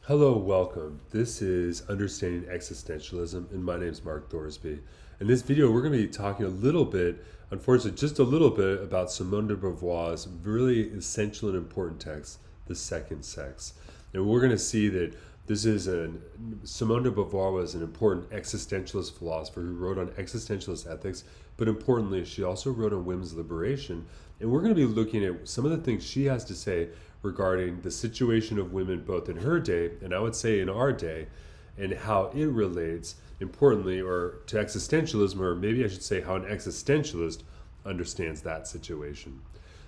Hello, welcome. This is Understanding Existentialism, and my name is Mark Thorsby. In this video, we're going to be talking a little bit, unfortunately, just a little bit, about Simone de Beauvoir's really essential and important text, The Second Sex. And we're going to see that Simone de Beauvoir was an important existentialist philosopher who wrote on existentialist ethics, but importantly, she also wrote on women's liberation. And we're going to be looking at some of the things she has to say regarding the situation of women both in her day and I would say in our day, and how it relates importantly or to existentialism, or maybe I should say how an existentialist understands that situation.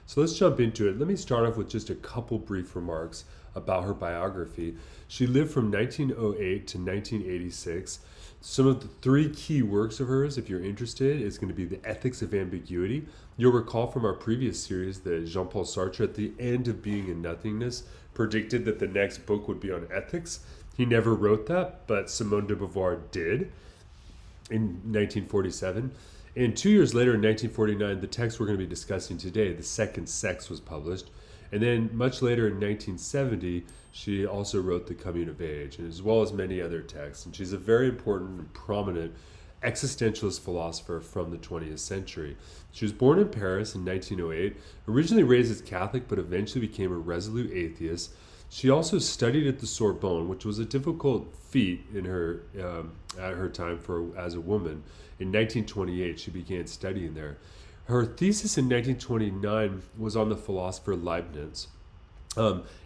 So let's jump into it. Let me start off with just a couple brief remarks about her biography. She lived from 1908 to 1986. Some of the three key works of hers, if you're interested, is going to be The Ethics of Ambiguity. You'll recall from our previous series that Jean-Paul Sartre, at the end of Being and Nothingness, predicted that the next book would be on ethics. He never wrote that, but Simone de Beauvoir did in 1947. And 2 years later, in 1949, the text we're going to be discussing today, The Second Sex, was published. And then much later in 1970, she also wrote The Coming of Age, and as well as many other texts. And she's a very important and prominent existentialist philosopher from the 20th century. She was born in Paris in 1908, originally raised as Catholic, but eventually became a resolute atheist. She also studied at the Sorbonne, which was a difficult feat in her at her time as a woman. In 1928, she began studying there. Her thesis in 1929 was on the philosopher Leibniz.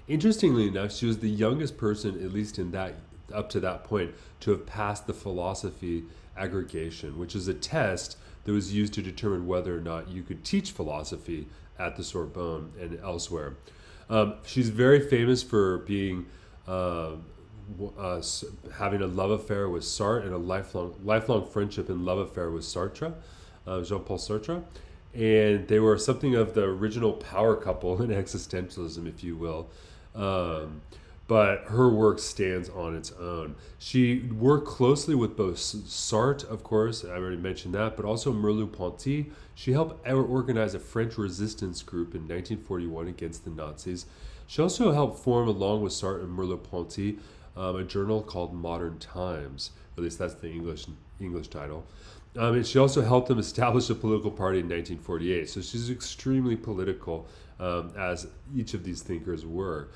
Interestingly enough, she was the youngest person, at least in that up to that point, to have passed the philosophy aggregation, which is a test that was used to determine whether or not you could teach philosophy at the Sorbonne and elsewhere. She's very famous for being having a love affair with Sartre and a lifelong friendship and love affair with Sartre, Jean-Paul Sartre. And they were something of the original power couple in existentialism, if you will. But her work stands on its own. She worked closely with both Sartre, of course, I already mentioned that, but also Merleau-Ponty. She helped organize a French resistance group in 1941 against the Nazis. She also helped form, along with Sartre and Merleau-Ponty, a journal called Modern Times. At least that's the English title. And she also helped them establish a political party in 1948. So she's extremely political, as each of these thinkers were.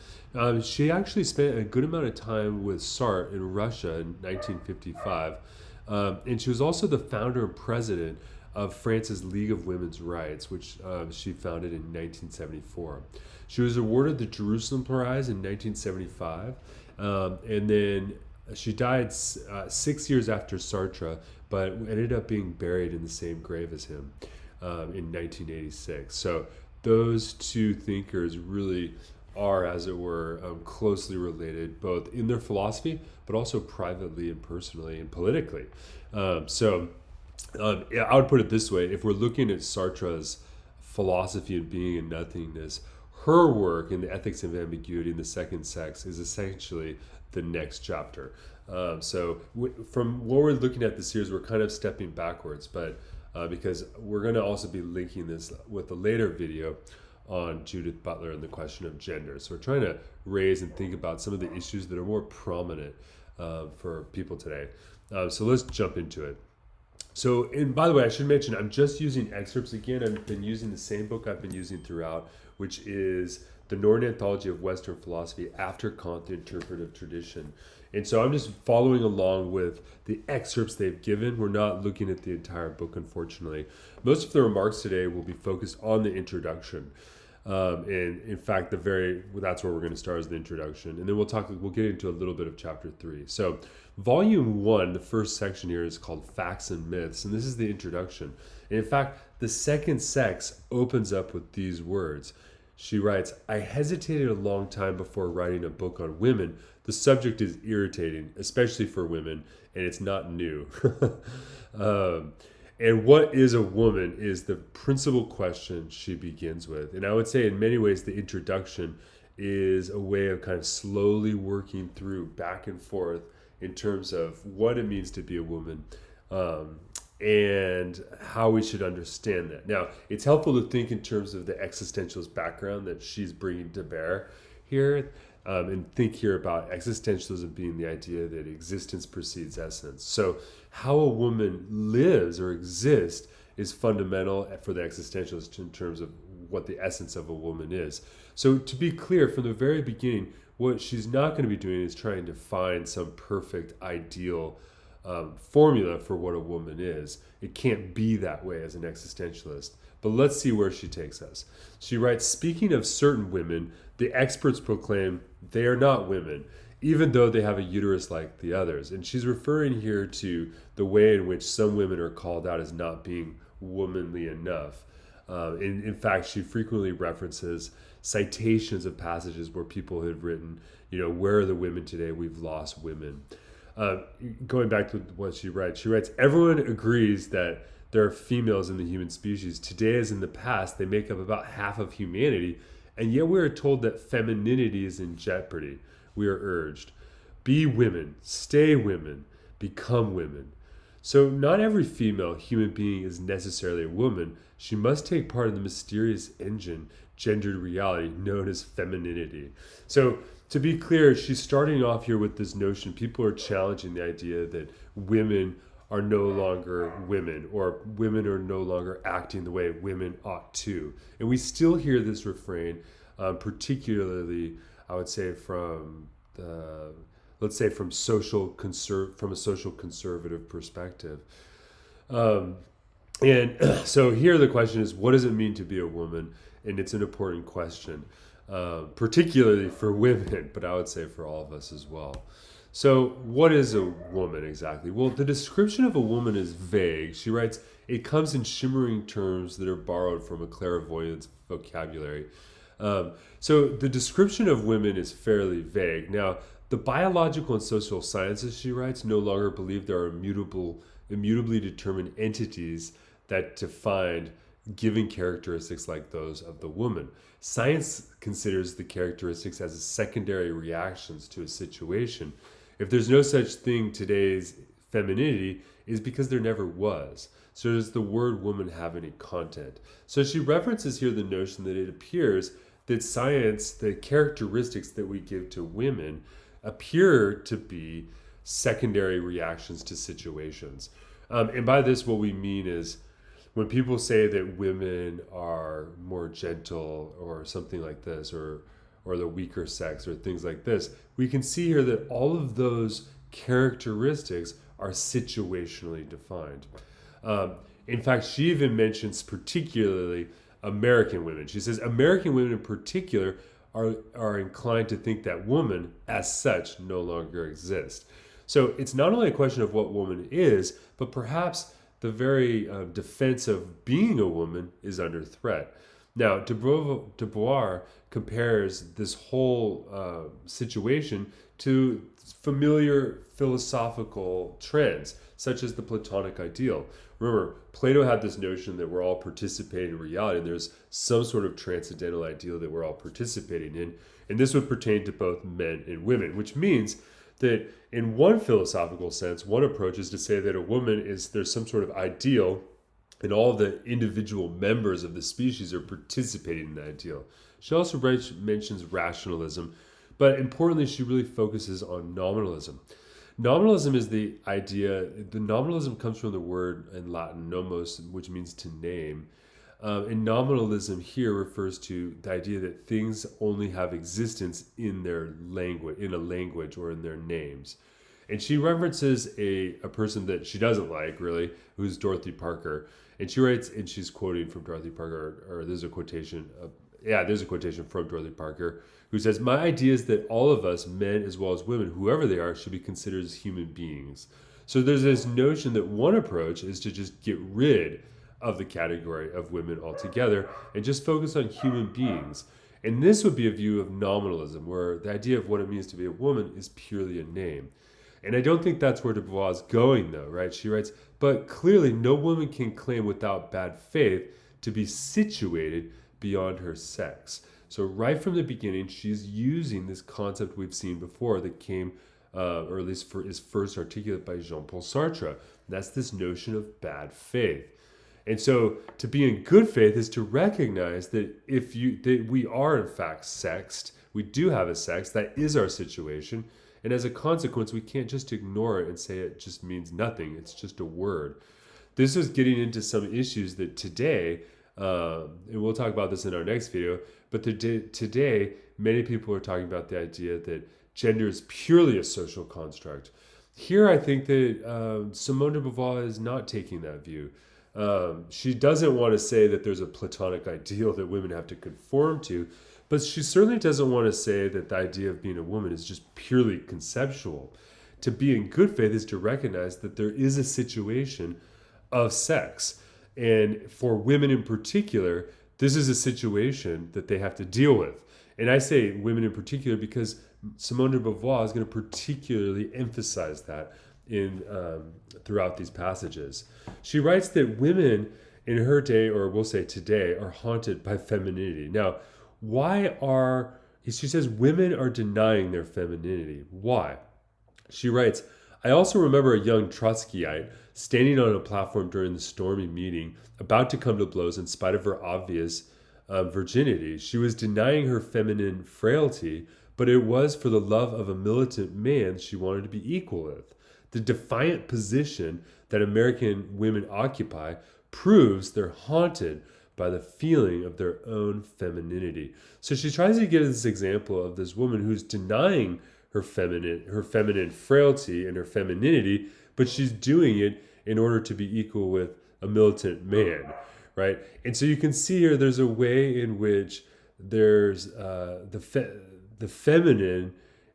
She actually spent a good amount of time with Sartre in Russia in 1955. And she was also the founder and president of France's League of Women's Rights, which she founded in 1974. She was awarded the Jerusalem Prize in 1975. And then she died 6 years after Sartre, but ended up being buried in the same grave as him in 1986. So those two thinkers really are, as it were, closely related, both in their philosophy, but also privately and personally and politically. Yeah, I would put it this way. If we're looking at Sartre's philosophy of being and nothingness, her work in The Ethics of Ambiguity and The Second Sex is essentially the next chapter. From what we're looking at this series, we're kind of stepping backwards, but because we're going to also be linking this with a later video on Judith Butler and the question of gender. So we're trying to raise and think about some of the issues that are more prominent for people today. So let's jump into it. So, and by the way, I should mention, I'm just using excerpts again. I've been using the same book I've been using throughout, which is The Northern Anthology of Western Philosophy After Kant, the Interpretive Tradition. And so I'm just following along with the excerpts they've given. We're not looking at the entire book, unfortunately. Most of the remarks today will be focused on the introduction. And in fact, that's where we're going to start, as the introduction. And then we'll get into a little bit of chapter 3. So volume 1, the first section here, is called Facts and Myths. And this is the introduction. And in fact, The Second Sex opens up with these words. She writes, "I hesitated a long time before writing a book on women. The subject is irritating, especially for women, and it's not new." And what is a woman is the principal question she begins with. And I would say in many ways the introduction is a way of kind of slowly working through back and forth in terms of what it means to be a woman, and how we should understand that. Now, it's helpful to think in terms of the existentialist background that she's bringing to bear here. and think here about existentialism being the idea that existence precedes essence. So how a woman lives or exists is fundamental for the existentialist in terms of what the essence of a woman is. So to be clear, from the very beginning, what she's not going to be doing is trying to find some perfect ideal formula for what a woman is. It can't be that way as an existentialist. But let's see where she takes us. She writes, speaking of certain women, the experts proclaim they are not women, even though they have a uterus like the others. And she's referring here to the way in which some women are called out as not being womanly enough. In fact, she frequently references citations of passages where people have written, where are the women today? We've lost women. Going back to what she writes, everyone agrees that there are females in the human species. Today, as in the past, they make up about half of humanity, and yet we are told that femininity is in jeopardy. We are urged, be women, stay women, become women. So not every female human being is necessarily a woman. She must take part in the mysterious engine, gendered reality known as femininity. So to be clear, she's starting off here with this notion. People are challenging the idea that women are no longer women, or women are no longer acting the way women ought to. And we still hear this refrain, particularly, I would say, from a social conservative perspective. And so here the question is, what does it mean to be a woman? And it's an important question, particularly for women, but I would say for all of us as well. So what is a woman exactly? Well, the description of a woman is vague. She writes, it comes in shimmering terms that are borrowed from a clairvoyant's vocabulary. So the description of women is fairly vague. Now, the biological and social sciences, she writes, no longer believe there are immutably determined entities that define given characteristics like those of the woman. Science considers the characteristics as secondary reactions to a situation. If there's no such thing today's femininity, is because there never was. So does the word woman have any content? So she references here the notion that it appears that science, the characteristics that we give to women, appear to be secondary reactions to situations. And by this, what we mean is when people say that women are more gentle or something like this, or the weaker sex or things like this, we can see here that all of those characteristics are situationally defined. In fact, she even mentions particularly American women. She says American women in particular are inclined to think that woman as such no longer exists. So it's not only a question of what woman is, but perhaps the very defense of being a woman is under threat. Now, de Beauvoir compares this whole situation to familiar philosophical trends, such as the Platonic ideal. Remember, Plato had this notion that we're all participating in reality, and there's some sort of transcendental ideal that we're all participating in, and this would pertain to both men and women, which means that in one philosophical sense, one approach is to say that a woman there's some sort of ideal, and all the individual members of the species are participating in that ideal. She also mentions rationalism, but importantly, she really focuses on nominalism. Nominalism is the nominalism comes from the word in Latin, nomos, which means to name. And nominalism here refers to the idea that things only have existence in their language, in a language, or in their names. And she references a person that she doesn't like, really, who's Dorothy Parker. And she writes, and she's quoting from Dorothy Parker, or there's a quotation from Dorothy Parker, who says, "My idea is that all of us, men as well as women, whoever they are, should be considered as human beings." So there's this notion that one approach is to just get rid of the category of women altogether and just focus on human beings. And this would be a view of nominalism, where the idea of what it means to be a woman is purely a name. And I don't think that's where de Beauvoir is going, though, right? She writes, "But clearly no woman can claim without bad faith to be situated beyond her sex." So right from the beginning, she's using this concept we've seen before that came, or at least is first articulated by Jean-Paul Sartre. That's this notion of bad faith. And so to be in good faith is to recognize that that we are in fact sexed, We do have a sex. That is our situation. And as a consequence, we can't just ignore it and say it just means nothing. It's just a word. This is getting into some issues that today, and we'll talk about this in our next video, but today, many people are talking about the idea that gender is purely a social construct. Here, I think that Simone de Beauvoir is not taking that view. She doesn't want to say that there's a platonic ideal that women have to conform to, but she certainly doesn't want to say that the idea of being a woman is just purely conceptual. To be in good faith is to recognize that there is a situation of sex. And for women in particular, this is a situation that they have to deal with. And I say women in particular because Simone de Beauvoir is going to particularly emphasize that in throughout these passages. She writes that women in her day, or we'll say today, are haunted by femininity. Now, she says women are denying their femininity. Why? She writes, I also remember a young Trotskyite standing on a platform during the stormy meeting, about to come to blows in spite of her obvious virginity. She was denying her feminine frailty, but it was for the love of a militant man she wanted to be equal with. The defiant position that American women occupy proves they're haunted by the feeling of their own femininity. So she tries to give this example of this woman who's denying her feminine frailty and her femininity, but she's doing it in order to be equal with a militant man, right? And so you can see here there's a way in which there's the feminine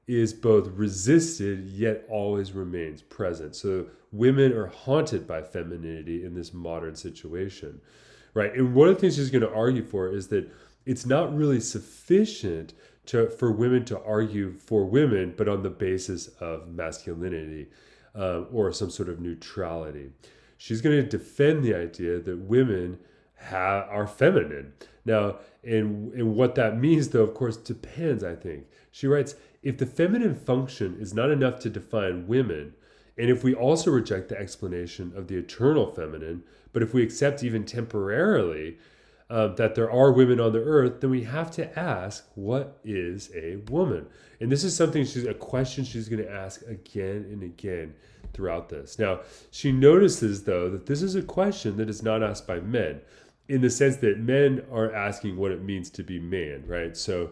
is both resisted yet always remains present. So women are haunted by femininity in this modern situation, right? And one of the things she's going to argue for is that it's not really sufficient for women to argue for women, but on the basis of masculinity or some sort of neutrality. She's going to defend the idea that women are feminine. Now, and what that means, though, of course, depends, I think. She writes, if the feminine function is not enough to define women, and if we also reject the explanation of the eternal feminine, but if we accept even temporarily that there are women on the earth, then we have to ask, what is a woman? And this is something a question she's going to ask again and again throughout this. Now, she notices, though, that this is a question that is not asked by men, in the sense that men are asking what it means to be man, right? So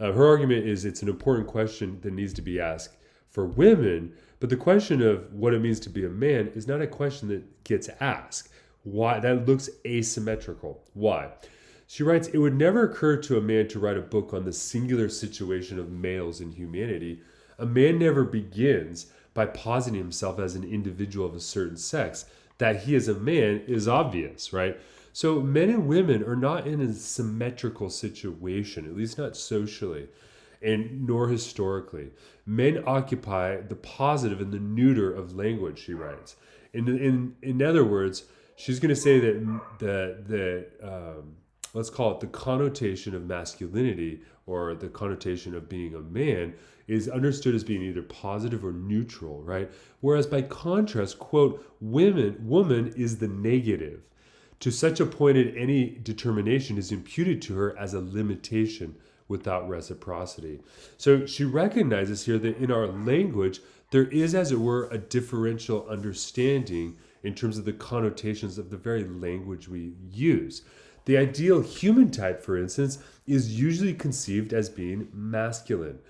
her argument is it's an important question that needs to be asked for women, but the question of what it means to be a man is not a question that gets asked. Why? That looks asymmetrical. Why? She writes, it would never occur to a man to write a book on the singular situation of males in humanity. A man never begins by positing himself as an individual of a certain sex. That he is a man is obvious, right? So men and women are not in a symmetrical situation, at least not socially, and nor historically. Men occupy the positive and the neuter of language, she writes. In other words, she's going to say that let's call it the connotation of masculinity, or the connotation of being a man, is understood as being either positive or neutral, right? Whereas by contrast, quote, woman is the negative. To such a point that any determination is imputed to her as a limitation without reciprocity. So she recognizes here that in our language, there is, as it were, a differential understanding in terms of the connotations of the very language we use. The ideal human type, for instance, is usually conceived as being masculine.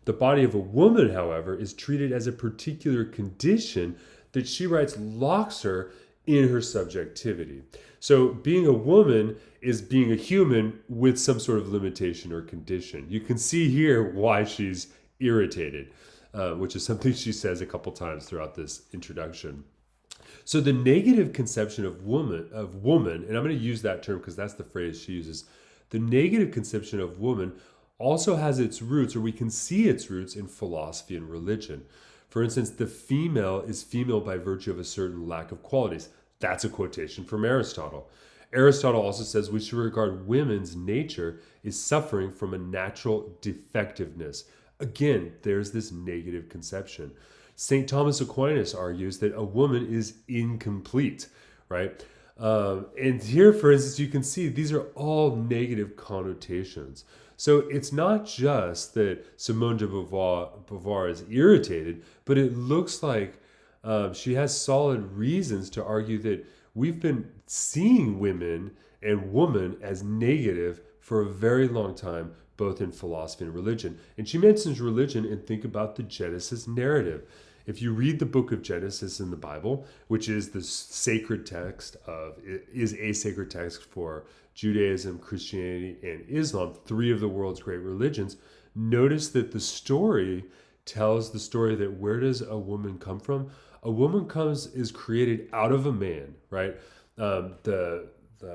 The body of a woman, however, is treated as a particular condition that she writes locks her in her subjectivity. So being a woman is being a human with some sort of limitation or condition. You can see here why she's irritated, which is something she says a couple times throughout this introduction. So the negative conception of woman, and I'm going to use that term because that's the phrase she uses, the negative conception of woman also has its roots, or we can see its roots, in philosophy and religion. For instance, the female is female by virtue of a certain lack of qualities. That's a quotation from Aristotle. Aristotle also says we should regard women's nature is suffering from a natural defectiveness. Again, there's this negative conception. St. Thomas Aquinas argues that a woman is incomplete, right? And here, for instance, you can see these are all negative connotations. So it's not just that Simone de Beauvoir is irritated, but it looks like she has solid reasons to argue that we've been seeing women and woman as negative for a very long time, both in philosophy and religion. And she mentions religion and think about the Genesis narrative. If you read the book of Genesis in the Bible, which is the sacred text is a sacred text for Judaism, Christianity, and Islam, three of the world's great religions, notice that the story tells the story that where does a woman come from? A woman is created out of a man, right? A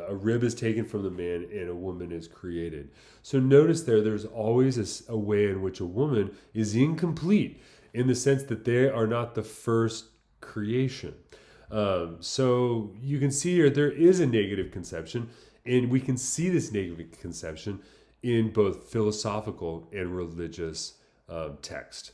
rib is taken from the man and a woman is created. So notice there's always a way in which a woman is incomplete in the sense that they are not the first creation. So you can see here there is a negative conception, and we can see this negative conception in both philosophical and religious text.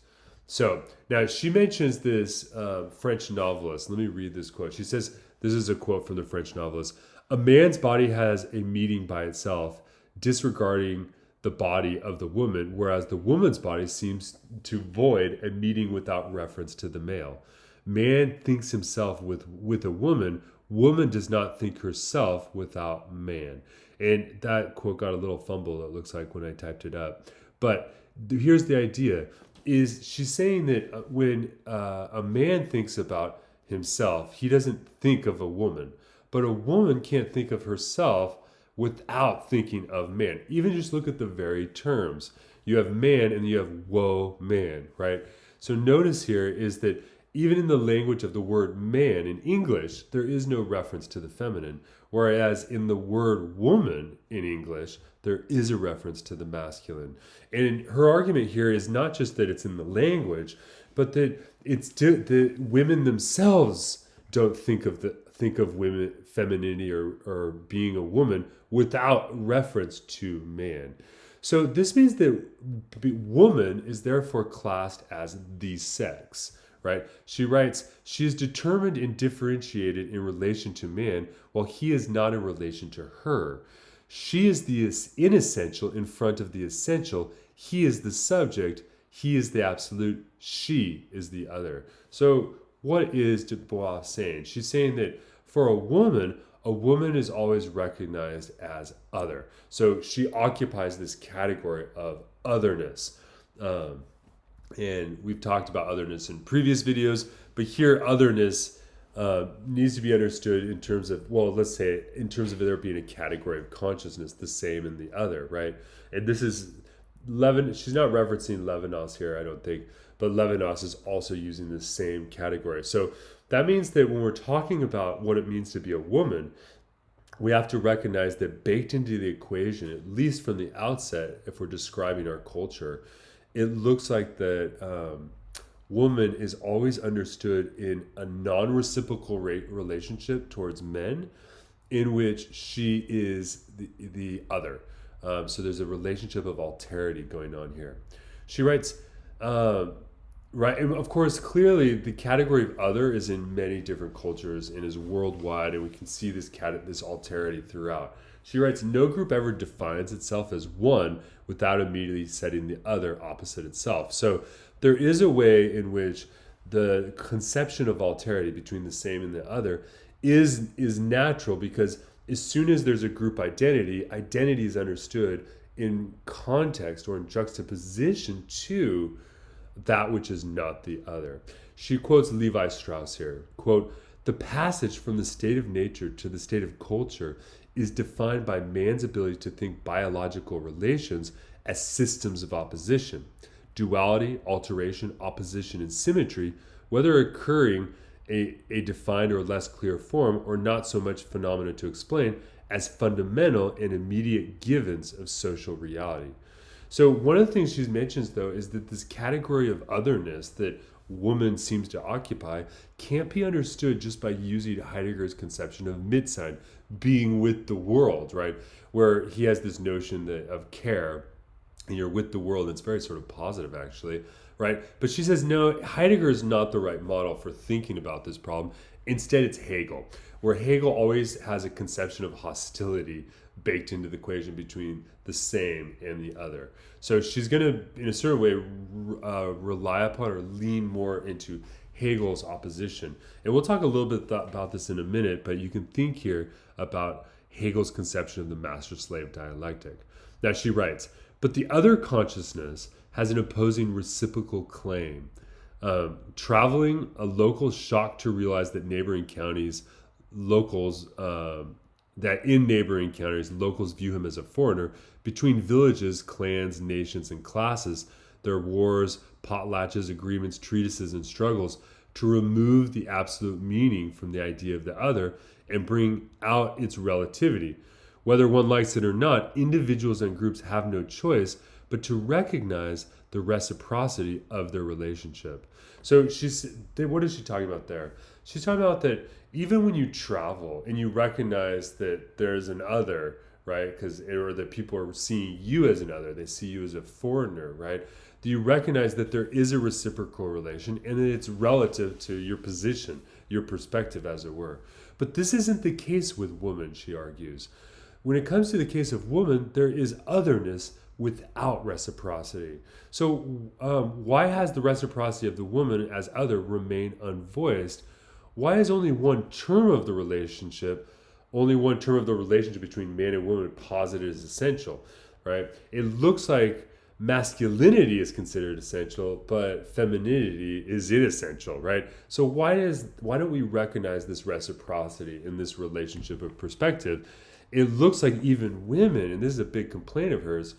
So now she mentions this French novelist. Let me read this quote. She says, this is a quote from the French novelist: "A man's body has a meaning by itself, disregarding the body of the woman, whereas the woman's body seems to void a meaning without reference to the male. Man thinks himself with a woman. Woman does not think herself without man." And that quote got a little fumble, it looks like, when I typed it up. But here's the idea. Is she's saying that when a man thinks about himself, he doesn't think of a woman. But a woman can't think of herself without thinking of man. Even just look at the very terms. You have man and you have woe man, right? So notice here is that even in the language of the word man in English, there is no reference to the feminine. Whereas in the word woman in English, there is a reference to the masculine. And her argument here is not just that it's in the language, but that it's the women themselves don't think of women femininity or being a woman without reference to man. So this means that woman is therefore classed as the sex, right? She writes, "She is determined and differentiated in relation to man, while he is not in relation to her. She is the inessential in front of the essential. He is the subject. He is the absolute. She is the other." So what is de Beauvoir saying? She's saying that for a woman is always recognized as other. So she occupies this category of otherness. And we've talked about otherness in previous videos, but here otherness needs to be understood in terms of, well, let's say in terms of there being a category of consciousness, the same and the other, right? And this is she's not referencing Levinas here, I don't think, but Levinas is also using the same category. So that means that when we're talking about what it means to be a woman, we have to recognize that baked into the equation, at least from the outset, if we're describing our culture, it looks like that woman is always understood in a non-reciprocal relationship towards men, in which she is the other. So there's a relationship of alterity going on here. She writes, right, and of course, clearly the category of other is in many different cultures and is worldwide, and we can see this alterity throughout. She writes, "No group ever defines itself as one without immediately setting the other opposite itself." So there is a way in which the conception of alterity between the same and the other is natural, because as soon as there's a group identity is understood in context or in juxtaposition to that which is not the other. She quotes Levi Strauss here, quote, "The passage from the state of nature to the state of culture is defined by man's ability to think biological relations as systems of opposition, duality, alteration, opposition, and symmetry, whether occurring a defined or less clear form, or not so much phenomena to explain as fundamental and immediate givens of social reality." So one of the things she mentions, though, is that this category of otherness that woman seems to occupy can't be understood just by using Heidegger's conception of Mitsein, being with the world, right? Where he has this notion of care, and you're with the world. It's very sort of positive, actually, right? But she says, no, Heidegger is not the right model for thinking about this problem. Instead, it's Hegel, where Hegel always has a conception of hostility baked into the equation between the same and the other. So she's going to, in a certain way, rely upon or lean more into Hegel's opposition. And we'll talk a little bit about this in a minute, but you can think here about Hegel's conception of the master-slave dialectic. Now she writes, but the other consciousness has an opposing reciprocal claim. Traveling, a local shock to realize that neighboring counties, locals view him as a foreigner. Between villages, clans, nations, and classes, there are wars, potlatches, agreements, treatises, and struggles to remove the absolute meaning from the idea of the other and bring out its relativity. Whether one likes it or not, individuals and groups have no choice but to recognize the reciprocity of their relationship. So what is she talking about there? She's talking about that even when you travel and you recognize that there's an other, right? Or that people are seeing you as an other, they see you as a foreigner, right? Do you recognize that there is a reciprocal relation and that it's relative to your position, your perspective, as it were? But this isn't the case with women, she argues. When it comes to the case of woman, there is otherness without reciprocity. So why has the reciprocity of the woman as other remained unvoiced? Why is only one term of the relationship between man and woman posited as essential, right? It looks like masculinity is considered essential, but femininity is inessential, right? So why don't we recognize this reciprocity in this relationship of perspective? It looks like even women, and this is a big complaint of hers,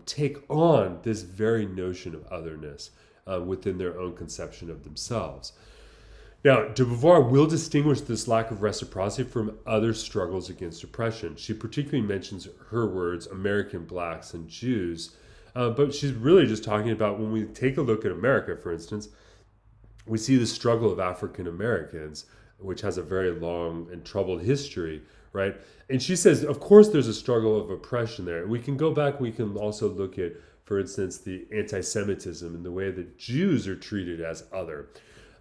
take on this very notion of otherness within their own conception of themselves. Now, de Beauvoir will distinguish this lack of reciprocity from other struggles against oppression. She particularly mentions her words, American blacks and Jews, but she's really just talking about when we take a look at America, for instance, we see the struggle of African Americans, which has a very long and troubled history, right? And she says, of course, there's a struggle of oppression there. We can go back, we can also look at, for instance, the anti-Semitism and the way that Jews are treated as other.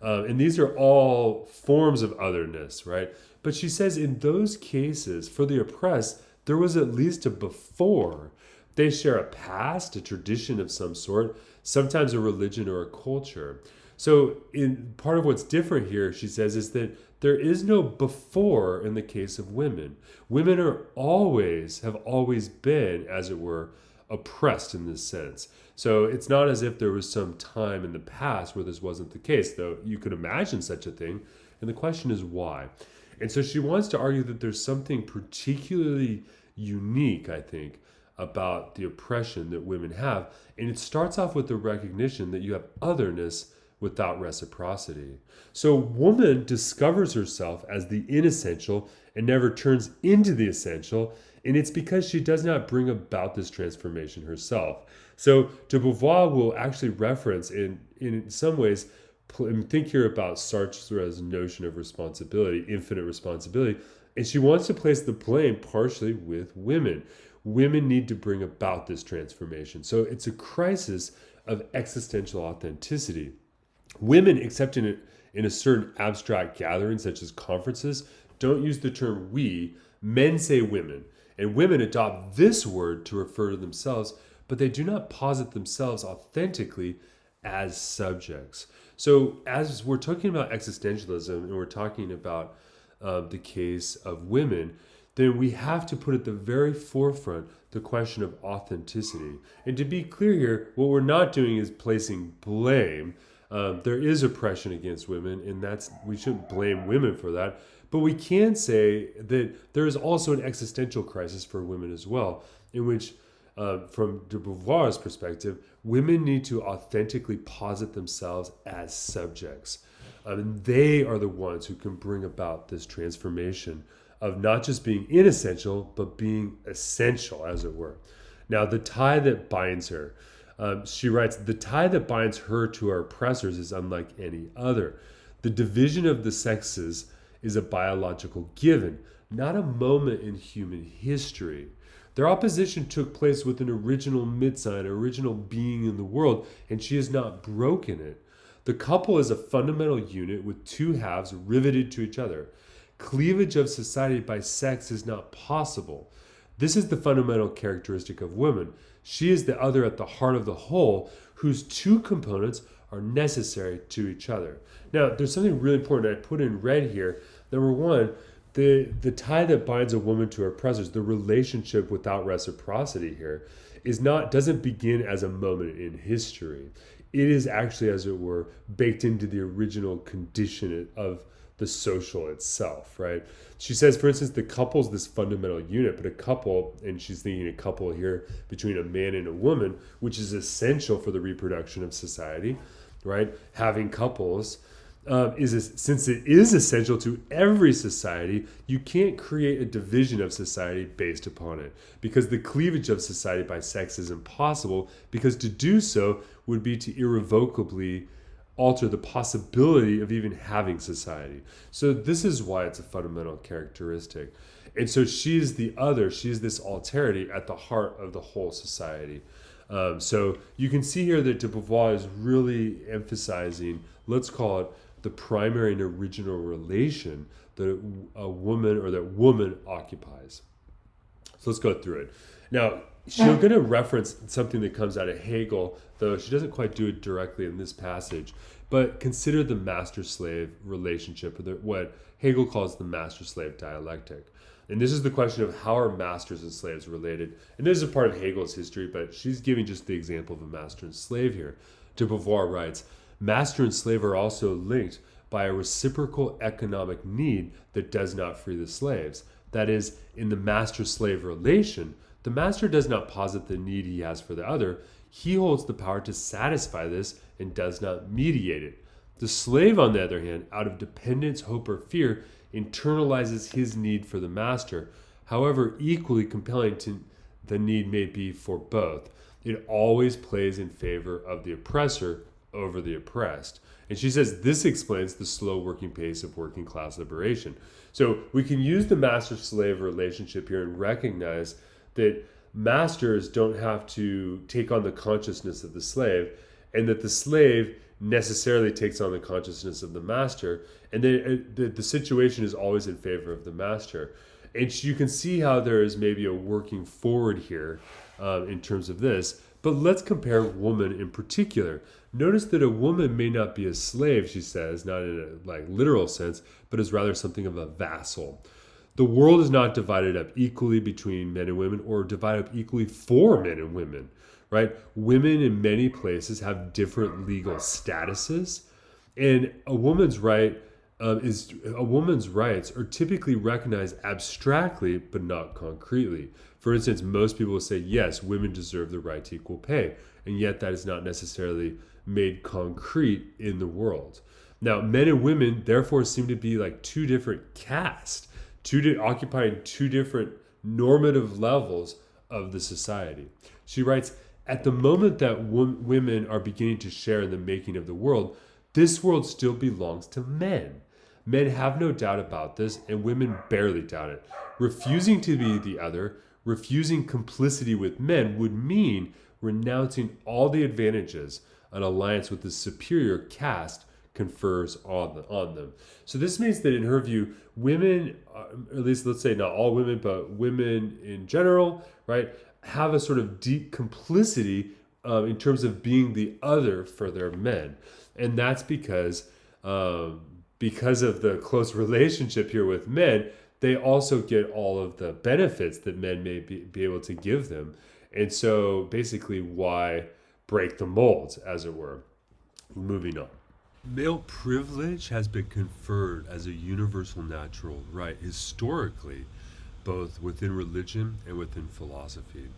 And these are all forms of otherness, right? But she says in those cases, for the oppressed, there was at least a before. They share a past, a tradition of some sort, sometimes a religion or a culture. So part of what's different here, she says, is that there is no before in the case of women. Women have always been, as it were, oppressed in this sense. So it's not as if there was some time in the past where this wasn't the case, though you could imagine such a thing. And the question is why? And so she wants to argue that there's something particularly unique, I think, about the oppression that women have. And it starts off with the recognition that you have otherness without reciprocity. So woman discovers herself as the inessential and never turns into the essential, and it's because she does not bring about this transformation herself. So de Beauvoir will actually reference in some ways, think here about Sartre's notion of responsibility, infinite responsibility, and she wants to place the blame partially with women. Women need to bring about this transformation. So it's a crisis of existential authenticity. Women, except in a certain abstract gathering, such as conferences, don't use the term we. Men say women. And women adopt this word to refer to themselves, but they do not posit themselves authentically as subjects. So as we're talking about existentialism and we're talking about the case of women, then we have to put at the very forefront the question of authenticity. And to be clear here, what we're not doing is placing blame. There is oppression against women, and we shouldn't blame women for that. But we can say that there is also an existential crisis for women as well, in which, from de Beauvoir's perspective, women need to authentically posit themselves as subjects. And they are the ones who can bring about this transformation of not just being inessential, but being essential, as it were. Now, the tie that binds her, she writes, the tie that binds her to our oppressors is unlike any other. The division of the sexes is a biological given, not a moment in human history. Their opposition took place with an original midsign, an original being in the world, and she has not broken it. The couple is a fundamental unit with two halves riveted to each other. Cleavage of society by sex is not possible. This is the fundamental characteristic of women. She is the other at the heart of the whole, whose two components are necessary to each other. Now, there's something really important I put in red here. Number one, the tie that binds a woman to her oppressors, the relationship without reciprocity here, doesn't begin as a moment in history. It is actually, as it were, baked into the original condition of the social itself, right? She says, for instance, the couple's this fundamental unit, but a couple, and she's thinking a couple here between a man and a woman, which is essential for the reproduction of society, right? Having couples since it is essential to every society, you can't create a division of society based upon it, because the cleavage of society by sex is impossible, because to do so would be to irrevocably alter the possibility of even having society. So this is why it's a fundamental characteristic. And so she is the other, she is this alterity at the heart of the whole society. So you can see here that de Beauvoir is really emphasizing, let's call it, the primary and original relation that a woman or that woman occupies. So let's go through it. Now, she's going to reference something that comes out of Hegel, though she doesn't quite do it directly in this passage. But consider the master-slave relationship, or what Hegel calls the master-slave dialectic. And this is the question of how are masters and slaves related. And this is a part of Hegel's history, but she's giving just the example of a master and slave here. De Beauvoir writes, master and slave are also linked by a reciprocal economic need that does not free the slaves. That is, in the master-slave relation, the master does not posit the need he has for the other. He holds the power to satisfy this and does not mediate it. The slave, on the other hand, out of dependence, hope, or fear, internalizes his need for the master, however equally compelling the need may be for both. It always plays in favor of the oppressor over the oppressed. And she says this explains the slow working pace of working class liberation. So we can use the master-slave relationship here and recognize that masters don't have to take on the consciousness of the slave, and that the slave necessarily takes on the consciousness of the master, and then the situation is always in favor of the master. And you can see how there is maybe a working forward here in terms of this. But let's compare woman in particular. Notice that a woman may not be a slave, she says, not in a literal sense, but is rather something of a vassal. The world is not divided up equally between men and women, or divided up equally for men and women, right? Women in many places have different legal statuses, and a woman's rights are typically recognized abstractly but not concretely. For instance, most people will say, yes, women deserve the right to equal pay, and yet that is not necessarily made concrete in the world. Now, men and women therefore seem to be like two different castes, occupying two different normative levels of the society. She writes, at the moment that women are beginning to share in the making of the world, this world still belongs to men. Men have no doubt about this, and women barely doubt it. Refusing to be the other, refusing complicity with men, would mean renouncing all the advantages an alliance with the superior caste confers on them. So this means that in her view, women, at least let's say not all women, but women in general, right, have a sort of deep complicity in terms of being the other for their men. And that's because of the close relationship here with men, they also get all of the benefits that men may be able to give them. And so basically, why break the molds, as it were? Moving on. Male privilege has been conferred as a universal natural right historically, both within religion and within philosophy.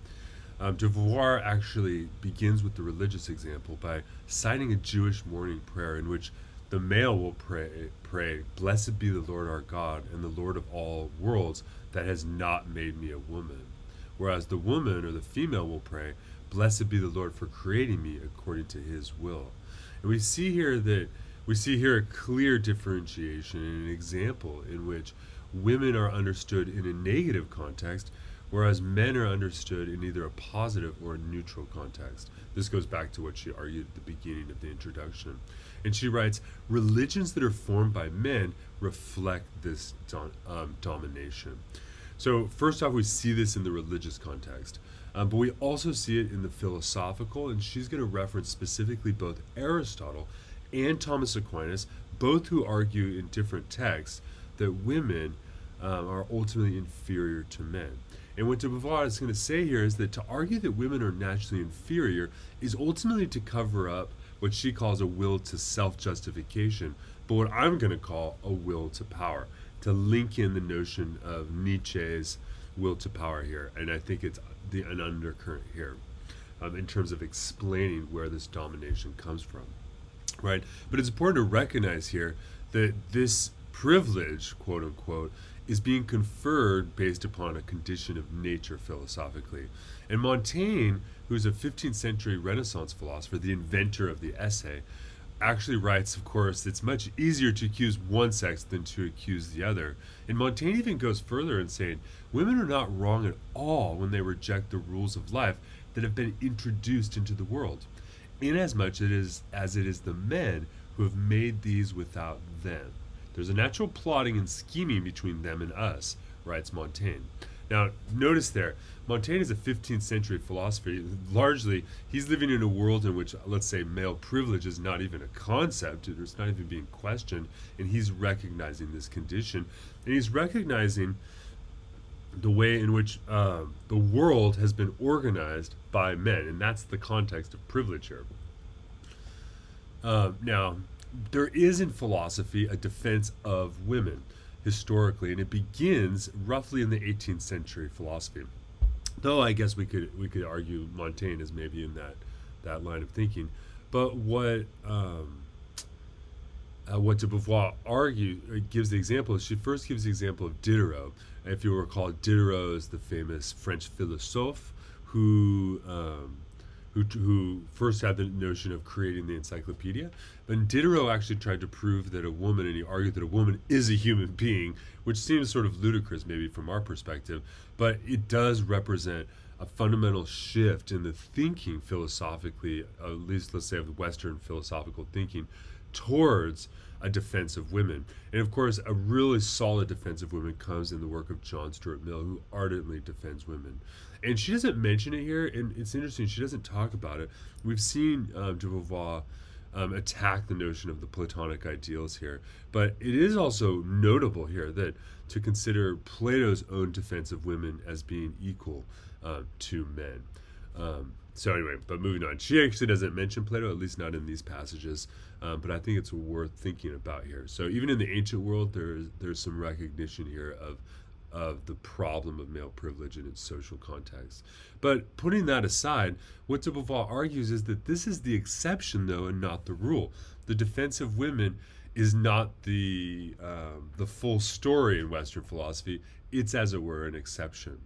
De Beauvoir actually begins with the religious example by citing a Jewish morning prayer in which the male will pray, blessed be the Lord our God and the Lord of all worlds that has not made me a woman. Whereas the woman or the female will pray, blessed be the Lord for creating me according to his will. And we see here a clear differentiation and an example in which women are understood in a negative context, whereas men are understood in either a positive or a neutral context. This goes back to what she argued at the beginning of the introduction. And she writes, religions that are formed by men reflect this domination. So, first off, we see this in the religious context, but we also see it in the philosophical, and she's going to reference specifically both Aristotle and Thomas Aquinas, both who argue in different texts that women are ultimately inferior to men. And what de Beauvoir is going to say here is that to argue that women are naturally inferior is ultimately to cover up what she calls a will to self-justification, but what I'm going to call a will to power, to link in the notion of Nietzsche's will to power here. And I think it's an undercurrent here in terms of explaining where this domination comes from, right? But it's important to recognize here that this privilege, quote unquote, is being conferred based upon a condition of nature philosophically. And Montaigne, who's a 15th century Renaissance philosopher, the inventor of the essay, actually writes, of course, it's much easier to accuse one sex than to accuse the other. And Montaigne even goes further in saying, women are not wrong at all when they reject the rules of life that have been introduced into the world, inasmuch as it is the men who have made these without them. There's a natural plotting and scheming between them and us, writes Montaigne. Now, notice there, Montaigne is a 15th century philosopher. Largely, he's living in a world in which, let's say, male privilege is not even a concept, it's not even being questioned, and he's recognizing this condition. And he's recognizing the way in which the world has been organized by men, and that's the context of privilege here. Now, there is in philosophy a defense of women historically, and it begins roughly in the 18th century philosophy. Though I guess we could argue Montaigne is maybe in that line of thinking. But what de Beauvoir gives the example is she first gives the example of Diderot. If you recall, Diderot is the famous French philosophe who first had the notion of creating the encyclopedia. But Diderot actually tried to prove that a woman, and he argued that a woman is a human being, which seems sort of ludicrous maybe from our perspective, but it does represent a fundamental shift in the thinking philosophically, at least let's say of Western philosophical thinking, towards a defense of women. And of course, a really solid defense of women comes in the work of John Stuart Mill, who ardently defends women. And she doesn't mention it here, and it's interesting, she doesn't talk about it. We've seen de Beauvoir attack the notion of the Platonic ideals here, but it is also notable here that to consider Plato's own defense of women as being equal to men. So anyway, but moving on. She actually doesn't mention Plato, at least not in these passages, but I think it's worth thinking about here. So even in the ancient world, there's some recognition here of the problem of male privilege in its social context. But putting that aside, what de Beauvoir argues is that this is the exception, though, and not the rule. The defense of women is not the full story in Western philosophy. It's, as it were, an exception.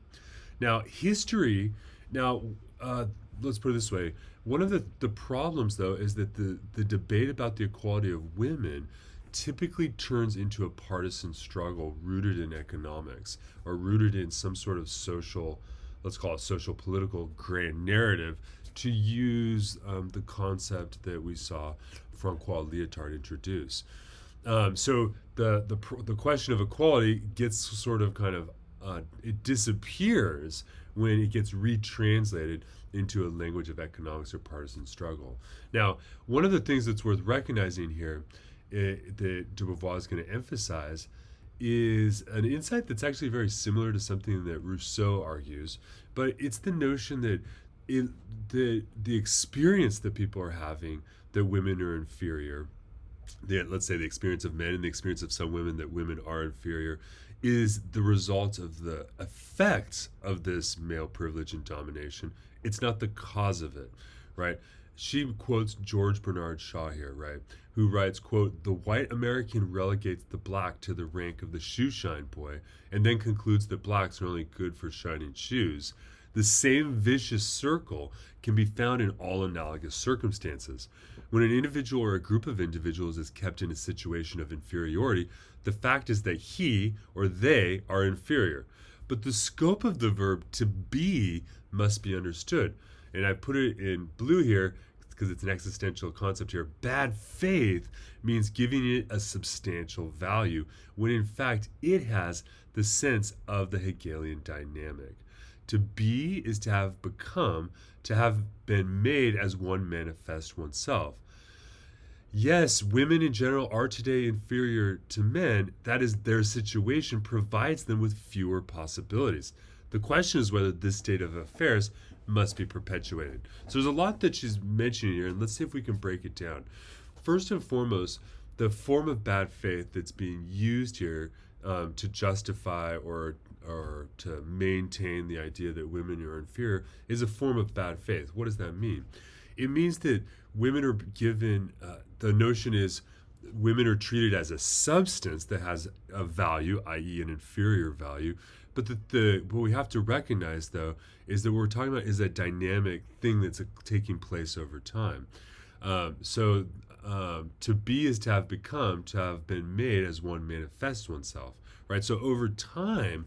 Now, history... let's put it this way. One of the problems, though, is that the debate about the equality of women typically turns into a partisan struggle rooted in economics or rooted in some sort of social, let's call it social political grand narrative, to use the concept that we saw Francois Lyotard introduce. So the question of equality gets sort of it disappears when it gets retranslated into a language of economics or partisan struggle. Now, one of the things that's worth recognizing here that de Beauvoir is going to emphasize is an insight that's actually very similar to something that Rousseau argues, but it's the notion that the experience that people are having that women are inferior, let's say the experience of men and the experience of some women that women are inferior, is the result of the effects of this male privilege and domination. It's not the cause of it, right? She quotes George Bernard Shaw here, right, who writes, quote, "The white American relegates the black to the rank of the shoeshine boy, and then concludes that blacks are only good for shining shoes. The same vicious circle can be found in all analogous circumstances. When an individual or a group of individuals is kept in a situation of inferiority, the fact is that he or they are inferior. but the scope of the verb to be must be understood. And I put it in blue here because it's an existential concept here. Bad faith means giving it a substantial value, when in fact it has the sense of the Hegelian dynamic. To be is to have become, to have been made as one manifests oneself. Yes, women in general are today inferior to men. That is, their situation provides them with fewer possibilities. The question is whether this state of affairs must be perpetuated. So there's a lot that she's mentioning here, and let's see if we can break it down. First and foremost, the form of bad faith that's being used here to justify or to maintain the idea that women are inferior is a form of bad faith. What does that mean? It means that women are given, the notion is women are treated as a substance that has a value, i.e. an inferior value. But what we have to recognize, though, is that what we're talking about is a dynamic thing that's taking place over time. To be is to have become, to have been made as one manifests oneself, right? So over time,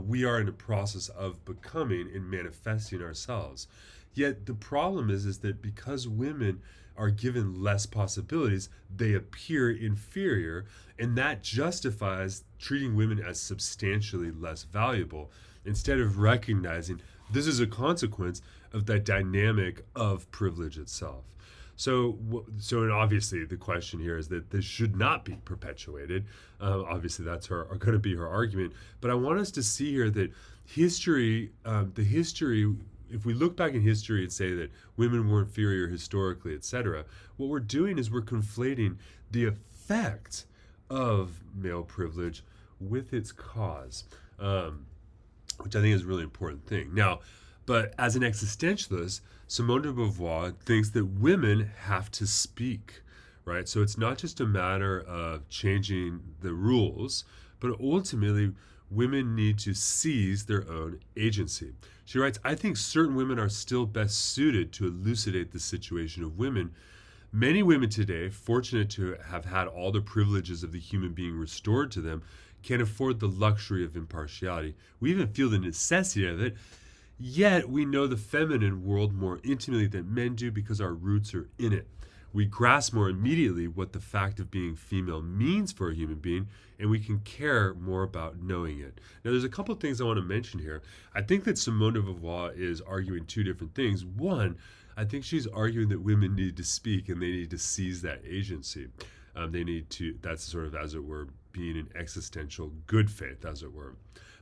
we are in a process of becoming and manifesting ourselves. Yet the problem is that because women are given less possibilities, they appear inferior, and that justifies treating women as substantially less valuable, instead of recognizing this is a consequence of the dynamic of privilege itself. So and obviously the question here is that this should not be perpetuated. Obviously that's going to be her argument. But I want us to see here that history, if we look back in history and say that women were inferior historically, etc., what we're doing is we're conflating the effect of male privilege with its cause, which I think is a really important thing. Now, but as an existentialist, Simone de Beauvoir thinks that women have to speak, right? So it's not just a matter of changing the rules, but ultimately women need to seize their own agency. She writes, I think certain women are still best suited to elucidate the situation of women. Many women today, fortunate to have had all the privileges of the human being restored to them, can afford the luxury of impartiality. We even feel the necessity of it. Yet we know the feminine world more intimately than men do because our roots are in it. We grasp more immediately what the fact of being female means for a human being, and we can care more about knowing it. Now, there's a couple of things I want to mention here. I think that Simone de Beauvoir is arguing two different things. One, I think she's arguing that women need to speak and they need to seize that agency. They need to, that's sort of, as it were, being an existential good faith, as it were.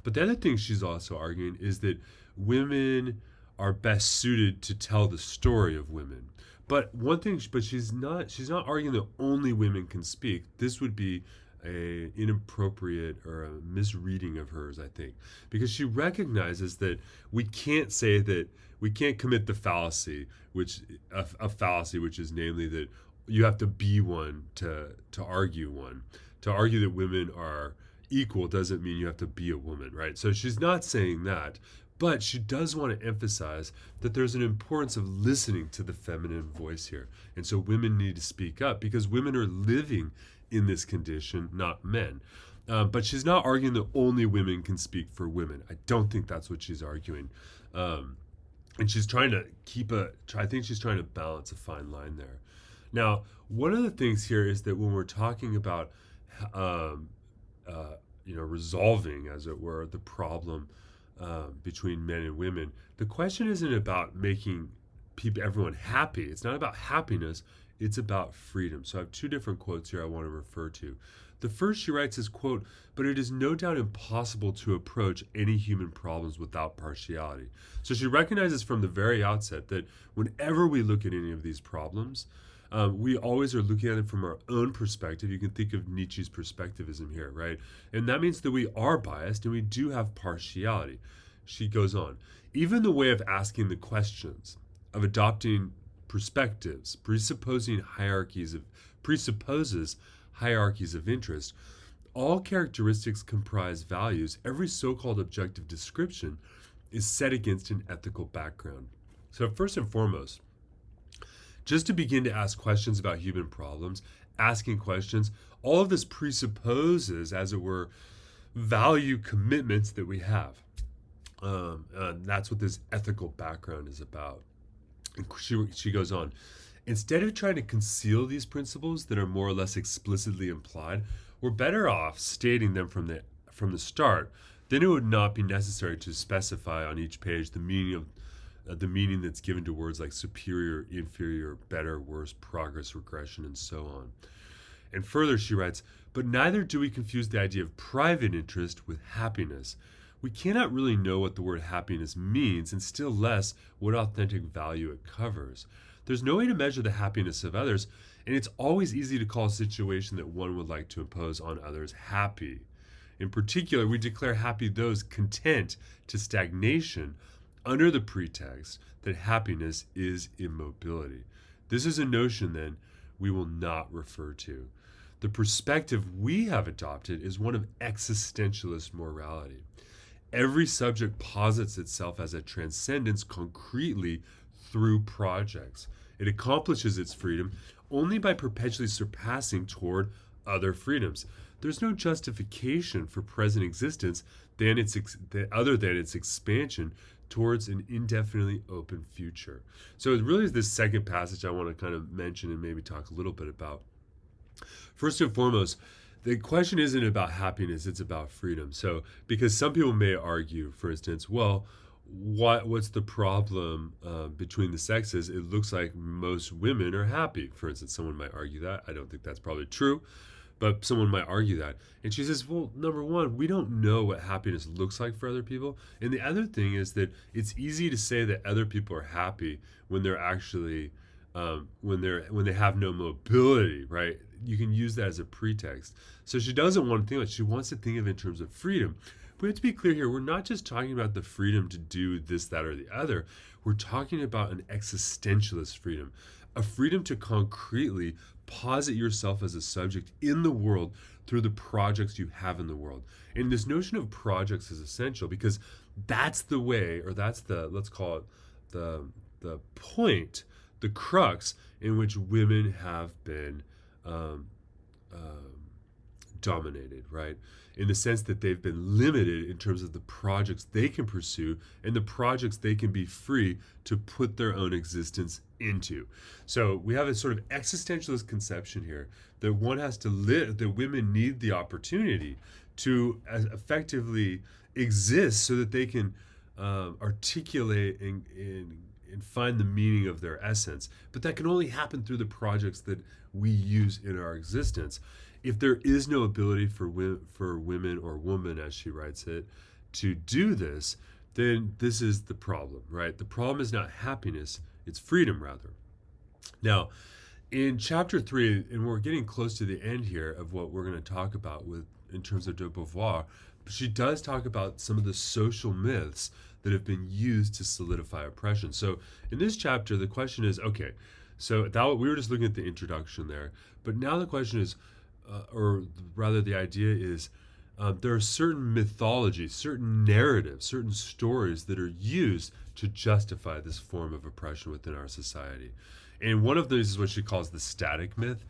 But the other thing she's also arguing is that women are best suited to tell the story of women. But one thing, but she's not arguing that only women can speak. This would be a inappropriate or a misreading of hers, I think, because she recognizes that we can't say that we can't commit the fallacy, which a fallacy, which is namely that you have to be one to argue one. To argue that women are equal doesn't mean you have to be a woman, right? So she's not saying that. But she does want to emphasize that there's an importance of listening to the feminine voice here. And so women need to speak up because women are living in this condition, not men. But she's not arguing that only women can speak for women. I don't think that's what she's arguing. And she's trying to I think she's trying to balance a fine line there. Now, one of the things here is that when we're talking about, resolving, as it were, the problem between men and women, the question isn't about making everyone happy. It's not about happiness. It's about freedom. So I have two different quotes here I want to refer to. The first she writes is, quote, but it is no doubt impossible to approach any human problems without partiality. So she recognizes from the very outset that whenever we look at any of these problems, we always are looking at it from our own perspective. You can think of Nietzsche's perspectivism here, right? And that means that we are biased and we do have partiality. She goes on, even the way of asking the questions, of adopting perspectives, presupposes hierarchies of interest. All characteristics comprise values. Every so-called objective description is set against an ethical background. So first and foremost, just to begin to ask questions about human problems, asking questions, all of this presupposes, as it were, value commitments that we have. That's what this ethical background is about. And she goes on. Instead of trying to conceal these principles that are more or less explicitly implied, we're better off stating them from the start. Then it would not be necessary to specify on each page the meaning that's given to words like superior, inferior, better, worse, progress, regression, and so on. And further, she writes, but neither do we confuse the idea of private interest with happiness. We cannot really know what the word happiness means, and still less what authentic value it covers. There's no way to measure the happiness of others, and it's always easy to call a situation that one would like to impose on others happy. In particular, we declare happy those content to stagnation under the pretext that happiness is immobility. This is a notion, then, we will not refer to. The perspective we have adopted is one of existentialist morality. Every subject posits itself as a transcendence concretely through projects. It accomplishes its freedom only by perpetually surpassing toward other freedoms. There's no justification for present existence other than its expansion towards an indefinitely open future. So it really is this second passage I want to kind of mention and maybe talk a little bit about. First and foremost, the question isn't about happiness, it's about freedom. So, because some people may argue, for instance, well, what's the problem between the sexes? It looks like most women are happy. For instance, someone might argue that. I don't think that's probably true, but someone might argue that. And she says, well, number one, we don't know what happiness looks like for other people. And the other thing is that it's easy to say that other people are happy when they're actually when they have no mobility, right? You can use that as a pretext. So she doesn't want to think about it. She wants to think of it in terms of freedom. We have to be clear here. We're not just talking about the freedom to do this, that, or the other. We're talking about an existentialist freedom, a freedom to concretely posit yourself as a subject in the world through the projects you have in the world. And this notion of projects is essential because that's the way, or that's the, let's call it the point, the crux in which women have been dominated, right? In the sense that they've been limited in terms of the projects they can pursue and the projects they can be free to put their own existence into. So we have a sort of existentialist conception here that one has to live, that women need the opportunity to effectively exist so that they can articulate and find the meaning of their essence. But that can only happen through the projects that we use in our existence. If there is no ability for women or woman, as she writes it, to do this, then this is the problem, right? The problem is not happiness, it's freedom, rather. Now, in chapter 3, and we're getting close to the end here of what we're going to talk about in terms of de Beauvoir, she does talk about some of the social myths that have been used to solidify oppression. So in this chapter, the question is, okay, so we were just looking at the introduction there, but now the question is, or rather the idea is, there are certain mythologies, certain narratives, certain stories that are used to justify this form of oppression within our society. And one of those is what she calls the static myth,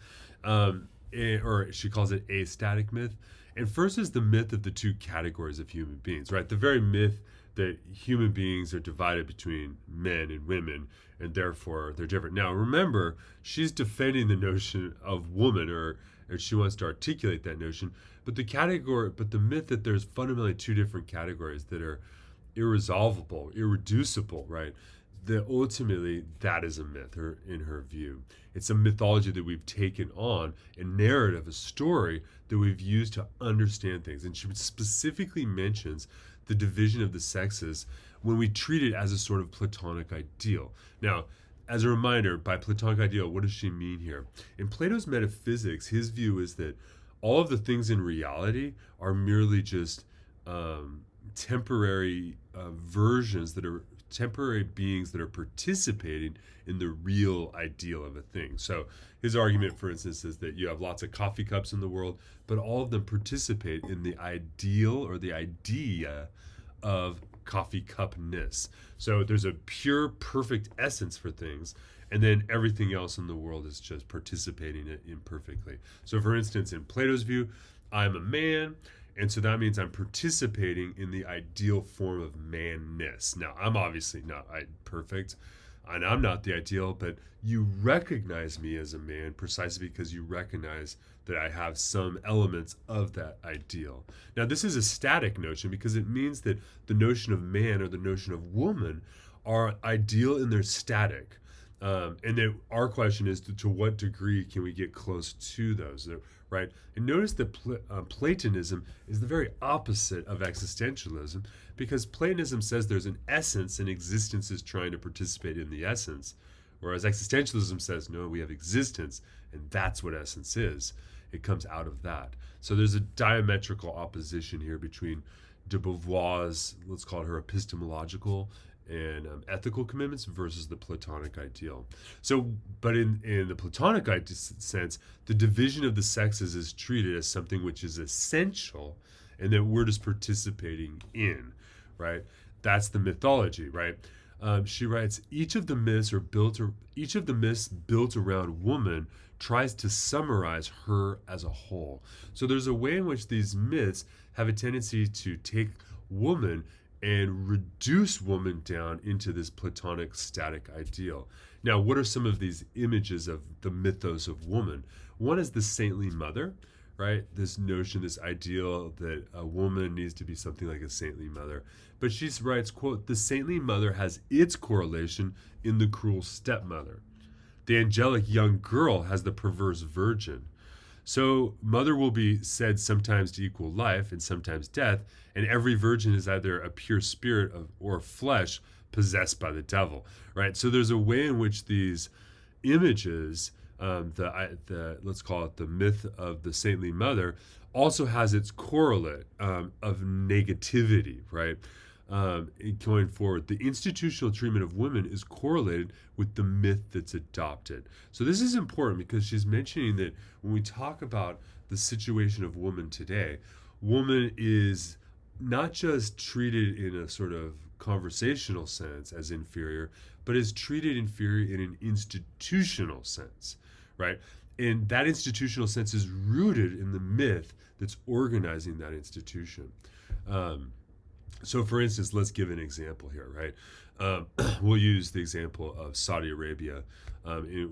or she calls it a static myth. And first is the myth of the two categories of human beings, right? The very myth that human beings are divided between men and women, and therefore they're different. Now, remember, she's defending the notion of woman, or she wants to articulate that notion. But the myth that there's fundamentally two different categories that are irresolvable, irreducible, right? That ultimately that is a myth, or in her view. It's a mythology that we've taken on, a narrative, a story that we've used to understand things. And she specifically mentions the division of the sexes when we treat it as a sort of Platonic ideal. Now, as a reminder, by Platonic ideal, what does she mean here? In Plato's metaphysics, his view is that all of the things in reality are merely just temporary versions that are temporary beings that are participating in the real ideal of a thing. So his argument, for instance, is that you have lots of coffee cups in the world, but all of them participate in the ideal or the idea of coffee cupness. So there's a pure, perfect essence for things, and then everything else in the world is just participating in it imperfectly. So for instance, in Plato's view, I'm a man, And so that means I'm participating in the ideal form of manness. Now, I'm obviously not perfect, and I'm not the ideal, but you recognize me as a man precisely because you recognize that I have some elements of that ideal. Now, this is a static notion because it means that the notion of man or the notion of woman are ideal in their static. And then our question is to what degree can we get close to those, right? And notice that Platonism is the very opposite of existentialism because Platonism says there's an essence and existence is trying to participate in the essence, whereas existentialism says, no, we have existence and that's what essence is. It comes out of that. So there's a diametrical opposition here between de Beauvoir's, let's call it her epistemological and ethical commitments versus the Platonic ideal. So, but in the Platonic sense, the division of the sexes is treated as something which is essential and that we're just participating in, right? That's the mythology, right? She writes, each of the myths built around woman tries to summarize her as a whole. So there's a way in which these myths have a tendency to take woman and reduce woman down into this Platonic static ideal. Now, what are some of these images of the mythos of woman? One is the saintly mother, right? This notion, this ideal that a woman needs to be something like a saintly mother. But she writes, quote, the saintly mother has its correlation in the cruel stepmother. The angelic young girl has the perverse virgin. So mother will be said sometimes to equal life and sometimes death, and every virgin is either a pure spirit or flesh possessed by the devil, right? So there's a way in which these images, the let's call it the myth of the saintly mother, also has its correlate of negativity, right? Going forward, the institutional treatment of women is correlated with the myth that's adopted. So this is important because she's mentioning that when we talk about the situation of woman today, woman is not just treated in a sort of conversational sense as inferior, but is treated inferior in an institutional sense, right? And that institutional sense is rooted in the myth that's organizing that institution. So, for instance, let's give an example here, right? We'll use the example of Saudi Arabia,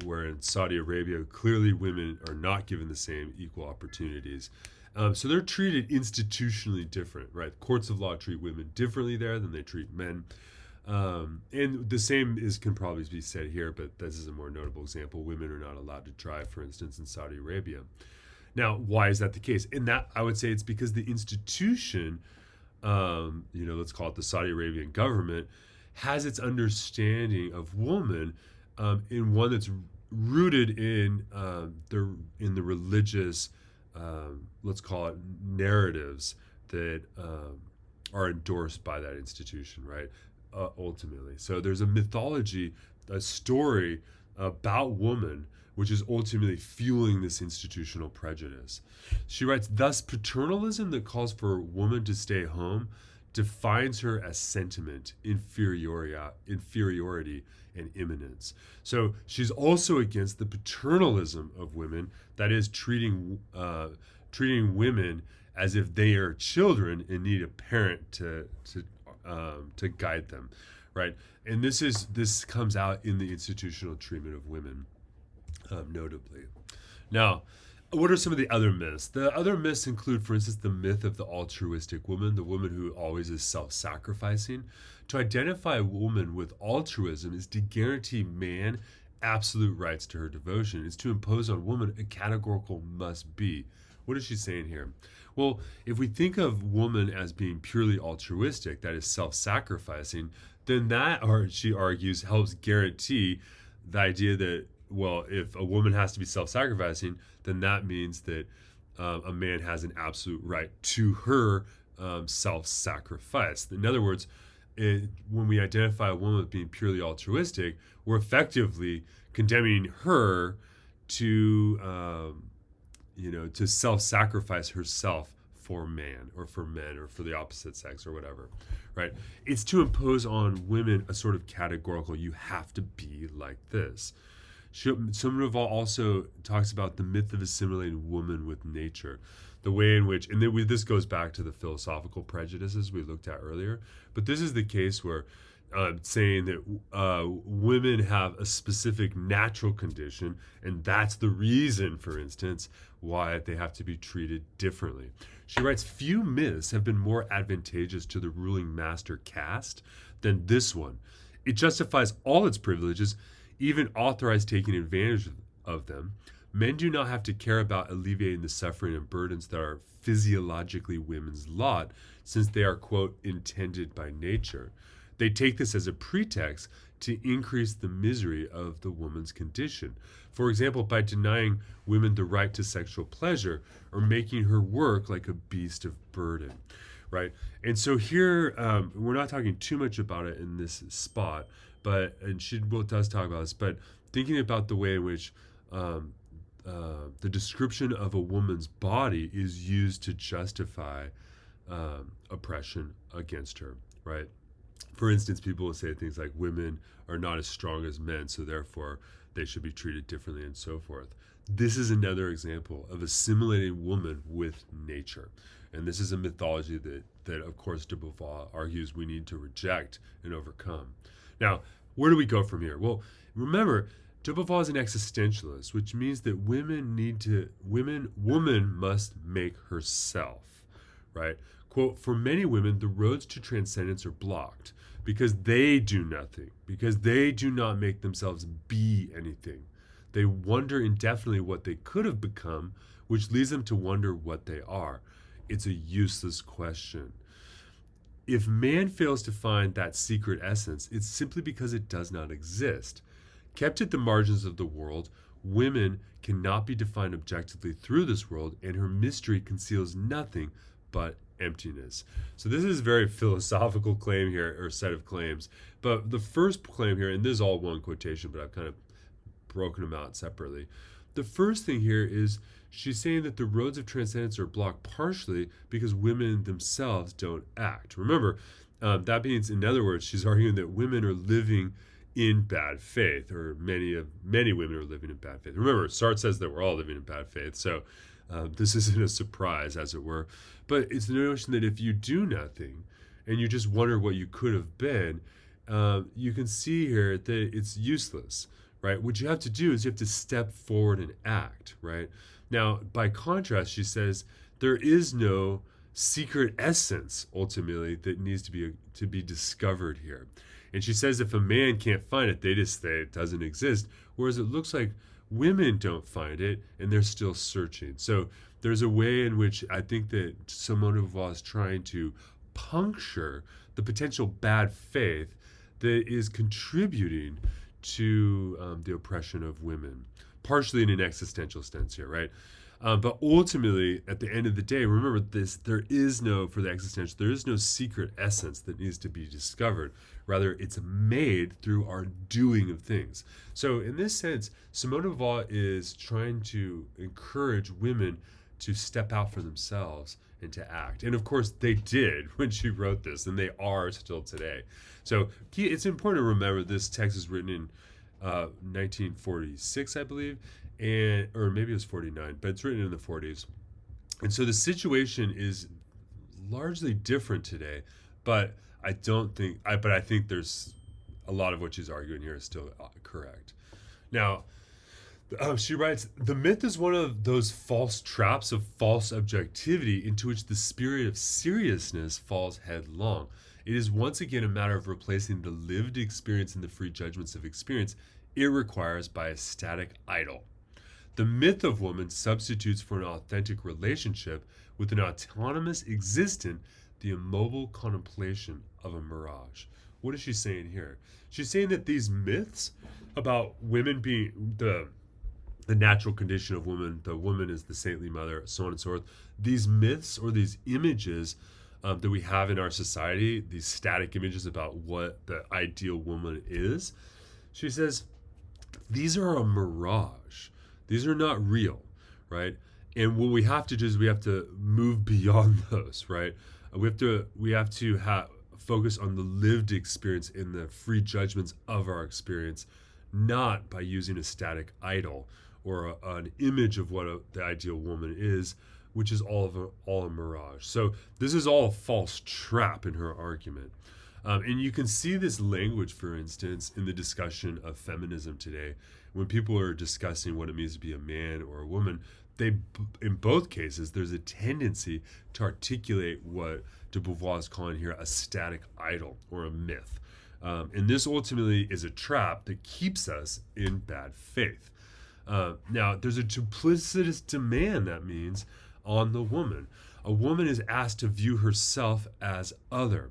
where in Saudi Arabia, clearly women are not given the same equal opportunities. So they're treated institutionally different, right? Courts of law treat women differently there than they treat men. And the same can probably be said here, but this is a more notable example. Women are not allowed to drive, for instance, in Saudi Arabia. Now, why is that the case? And that, I would say, it's because the institution, let's call it the Saudi Arabian government, has its understanding of woman in one that's rooted in the religious, let's call it narratives that are endorsed by that institution, right? Ultimately, so there's a mythology, a story about woman, which is ultimately fueling this institutional prejudice. She writes, thus paternalism that calls for a woman to stay home defines her as sentiment, inferiority, and imminence. So she's also against the paternalism of women, that is treating women as if they are children and need a parent to guide them, right? And this comes out in the institutional treatment of women. Notably. Now, what are some of the other myths? The other myths include, for instance, the myth of the altruistic woman, the woman who always is self-sacrificing. To identify a woman with altruism is to guarantee man absolute rights to her devotion. It's to impose on woman a categorical must be. What is she saying here? Well, if we think of woman as being purely altruistic, that is self-sacrificing, then that, or she argues, helps guarantee the idea that, well, if a woman has to be self-sacrificing, then that means that a man has an absolute right to her self-sacrifice. In other words, when we identify a woman as being purely altruistic, we're effectively condemning her to, to self-sacrifice herself for man or for men or for the opposite sex or whatever, right? It's to impose on women a sort of categorical, you have to be like this. Simone de Beauvoir also talks about the myth of assimilating woman with nature, the way in which, and then this goes back to the philosophical prejudices we looked at earlier, but this is the case where saying that women have a specific natural condition, and that's the reason, for instance, why they have to be treated differently. She writes, few myths have been more advantageous to the ruling master caste than this one. It justifies all its privileges, even authorize taking advantage of them. Men do not have to care about alleviating the suffering and burdens that are physiologically women's lot, since they are, quote, intended by nature. They take this as a pretext to increase the misery of the woman's condition. For example, by denying women the right to sexual pleasure or making her work like a beast of burden, right? And so here, we're not talking too much about it in this spot, and she does talk about this, but thinking about the way in which the description of a woman's body is used to justify oppression against her, right? For instance, people will say things like women are not as strong as men, so therefore they should be treated differently and so forth. This is another example of assimilating woman with nature. And this is a mythology that of course, de Beauvoir argues we need to reject and overcome. Now, where do we go from here? Well, remember, de Beauvoir is an existentialist, which means that woman must make herself, right? Quote, for many women, the roads to transcendence are blocked because they do nothing, because they do not make themselves be anything. They wonder indefinitely what they could have become, which leads them to wonder what they are. It's a useless question. If man fails to find that secret essence, it's simply because it does not exist. Kept at the margins of the world, women cannot be defined objectively through this world, and her mystery conceals nothing but emptiness. So this is a very philosophical claim here, or set of claims. But the first claim here, and this is all one quotation, but I've kind of broken them out separately. The first thing here is she's saying that the roads of transcendence are blocked partially because women themselves don't act. Remember, that means, in other words, she's arguing that women are living in bad faith, or many women are living in bad faith. Remember, Sartre says that we're all living in bad faith, so this isn't a surprise, as it were. But it's the notion that if you do nothing and you just wonder what you could have been, you can see here that it's useless, right? What you have to do is you have to step forward and act, right? Now, by contrast, she says there is no secret essence, ultimately, that needs to be discovered here. And she says if a man can't find it, they just say it doesn't exist, whereas it looks like women don't find it and they're still searching. So there's a way in which I think that Simone de Beauvoir is trying to puncture the potential bad faith that is contributing to the oppression of women, partially in an existential sense here, right? But ultimately, at the end of the day, remember this, for the existential, there is no secret essence that needs to be discovered. Rather, it's made through our doing of things. So in this sense, Simone de Beauvoir is trying to encourage women to step out for themselves and to act. And of course, they did when she wrote this, and they are still today. So it's important to remember this text is written in 1946, I believe, or maybe it was 49, but it's written in the 40s. And so the situation is largely different today, but I think there's a lot of what she's arguing here is still correct. Now, she writes, the myth is one of those false traps of false objectivity into which the spirit of seriousness falls headlong. It is once again a matter of replacing the lived experience in the free judgments of experience it requires by a static idol. The myth of woman substitutes for an authentic relationship with an autonomous existent the immobile contemplation of a mirage. What is she saying here? She's saying that these myths about women being the natural condition of woman, the woman is the saintly mother, so on and so forth, these myths or these images that we have in our society, these static images about what the ideal woman is, she says, these are a mirage. These are not real, right? And what we have to do is we have to move beyond those, right? We have to focus on the lived experience in the free judgments of our experience, not by using a static idol or an image of what the ideal woman is, which is all a mirage. So this is all a false trap in her argument. And you can see this language, for instance, in the discussion of feminism today. When people are discussing what it means to be a man or a woman, in both cases, there's a tendency to articulate what de Beauvoir is calling here a static idol or a myth. And this ultimately is a trap that keeps us in bad faith. Now, there's a duplicitous demand, that means, on the woman. A woman is asked to view herself as other.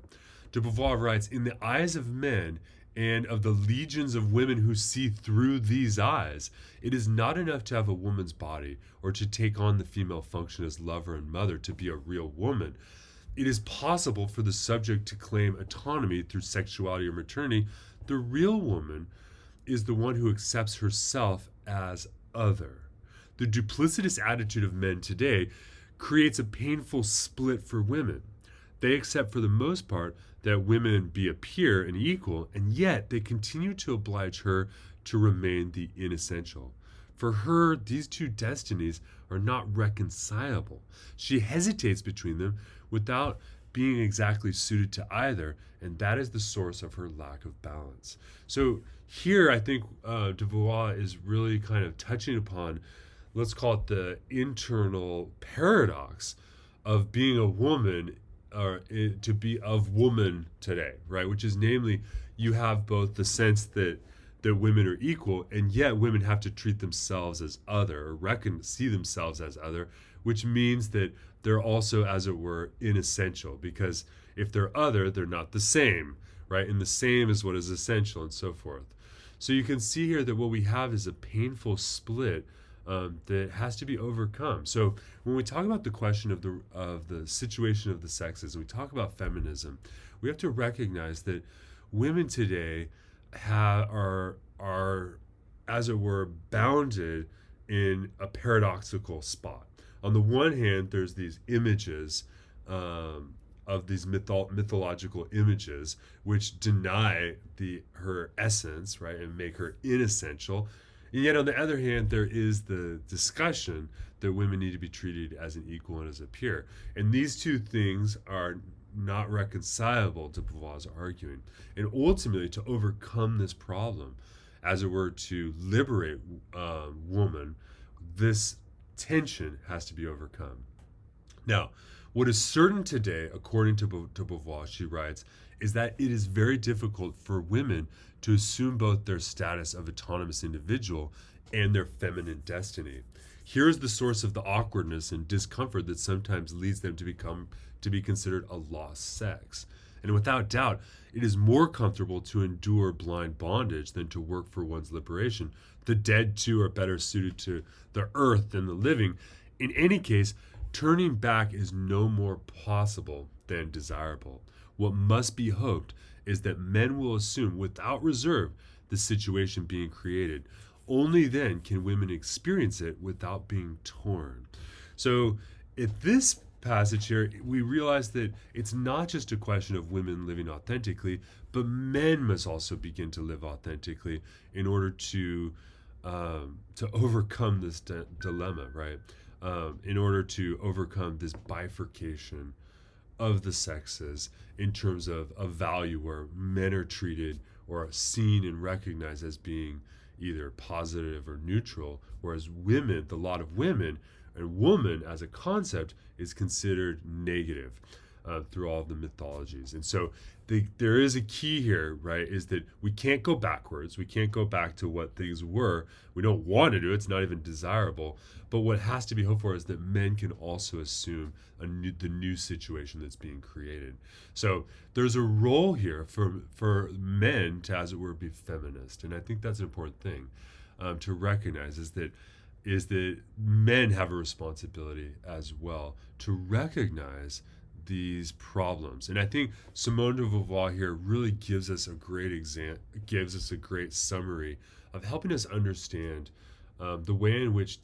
De Beauvoir writes, in the eyes of men and of the legions of women who see through these eyes, it is not enough to have a woman's body or to take on the female function as lover and mother to be a real woman. It is possible for the subject to claim autonomy through sexuality or maternity. The real woman is the one who accepts herself as other. The duplicitous attitude of men today creates a painful split for women. They accept for the most part that women be a peer and equal, and yet they continue to oblige her to remain the inessential. For her, these two destinies are not reconcilable. She hesitates between them without being exactly suited to either, and that is the source of her lack of balance. So here, I think de Beauvoir is really kind of touching upon, let's call it the internal paradox of being a woman, or to be of woman today, right? Which is namely, you have both the sense that women are equal, and yet women have to treat themselves as other, or see themselves as other, which means that they're also, as it were, inessential, because if they're other, they're not the same, right? And the same is what is essential, and so forth. So you can see here that what we have is a painful split that has to be overcome. So when we talk about the question of the situation of the sexes, and we talk about feminism, we have to recognize that women today are as it were bounded in a paradoxical spot. On the one hand, there's these images of these mythological images which deny her essence, right, and make her inessential. And yet, on the other hand, there is the discussion that women need to be treated as an equal and as a peer. And these two things are not reconcilable, de Beauvoir's arguing. And ultimately, to overcome this problem, as it were, to liberate woman, this tension has to be overcome. Now, what is certain today, according to Beauvoir, she writes, is that it is very difficult for women to assume both their status of autonomous individual and their feminine destiny. Here is the source of the awkwardness and discomfort that sometimes leads them to be considered a lost sex. And without doubt, it is more comfortable to endure blind bondage than to work for one's liberation. The dead, too, are better suited to the earth than the living. In any case, turning back is no more possible than desirable. What must be hoped is that men will assume without reserve the situation being created. Only then can women experience it without being torn. So at this passage here, we realize that it's not just a question of women living authentically, but men must also begin to live authentically in order to overcome this dilemma, right? In order to overcome this bifurcation of the sexes in terms of a value where men are treated or seen and recognized as being either positive or neutral, whereas women, the lot of women, and woman as a concept is considered negative through all of the mythologies. And so there is a key here, right, is that we can't go backwards. We can't go back to what things were. We don't want to do it. It's not even desirable. But what has to be hoped for is that men can also assume the new situation that's being created. So there's a role here for men to, as it were, be feminist. And I think that's an important thing to recognize, is that men have a responsibility as well to recognize these problems. And I think Simone de Beauvoir here really gives us a great summary of helping us understand the way in which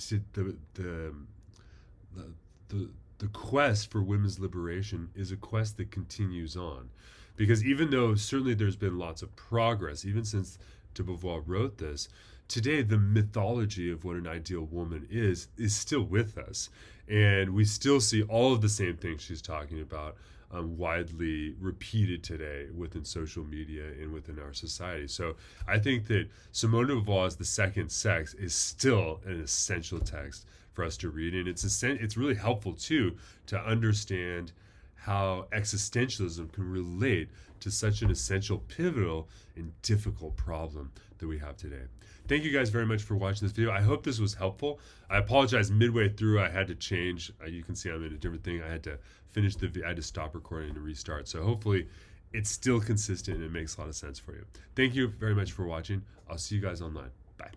the quest for women's liberation is a quest that continues on. Because even though certainly there's been lots of progress, even since de Beauvoir wrote this, today the mythology of what an ideal woman is still with us, and we still see all of the same things she's talking about widely repeated today within social media and within our society. So I think that Simone de Beauvoir's The Second Sex is still an essential text for us to read, and it's really helpful too to understand how existentialism can relate to such an essential, pivotal, and difficult problem that we have today. Thank you guys very much for watching this video. I hope this was helpful. I apologize midway through. I had to change. You can see I'm in a different thing. I had to finish I had to stop recording and restart. So hopefully it's still consistent and it makes a lot of sense for you. Thank you very much for watching. I'll see you guys online. Bye.